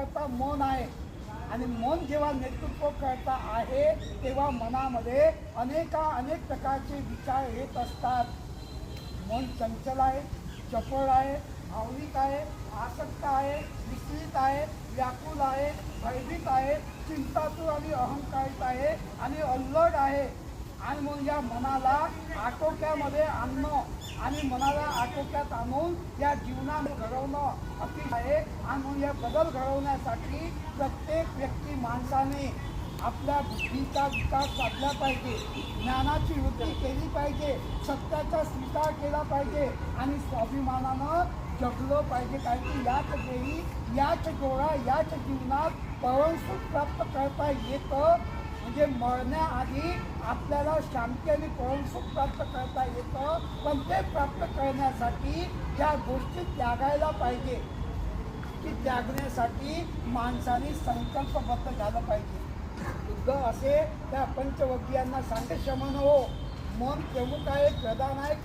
करता मन आहे आणि मन जेव्हा नेतृत्व करता आहे तेव्हा मनामध्ये अनेक प्रकारचे विचार येत असतात. मन चंचल आहे, चपळ आहे, भावनिक आहे, आसक्त आहे, विचलित आहे, व्याकुल आहे, भयभीत आहे, चिंतातूर आणि अहंकारित आहे आणि अल्लड आहे. आणि मग या मनाला आटोक्यामध्ये आणणं आणि मनाला आटोक्यात आणून या जीवनात घडवणं अति आहे. आणि मग या बदल घडवण्यासाठी प्रत्येक व्यक्ती माणसाने आपल्या बुद्धीचा विकास साधला पाहिजे, ज्ञानाची वृद्धी केली पाहिजे, सत्याचा स्वीकार केला पाहिजे आणि स्वाभिमानानं जगलं पाहिजे. कारण की याच वेळी, याच जोडा, याच जीवनात परमसुख प्राप्त करता येतं. म्हणजे मरण्याआधी आपल्याला शांती आणि परमसुख प्राप्त करता येतं, पण ते प्राप्त करण्यासाठी त्या गोष्टी त्यागायला पाहिजे. की त्यागण्यासाठी माणसाने संकल्पबद्ध झालं पाहिजे. बुद्ध असे त्या पंचवग्गियांना सांगे, शमन हो, मन प्रमुख आहे, प्रधान आहे,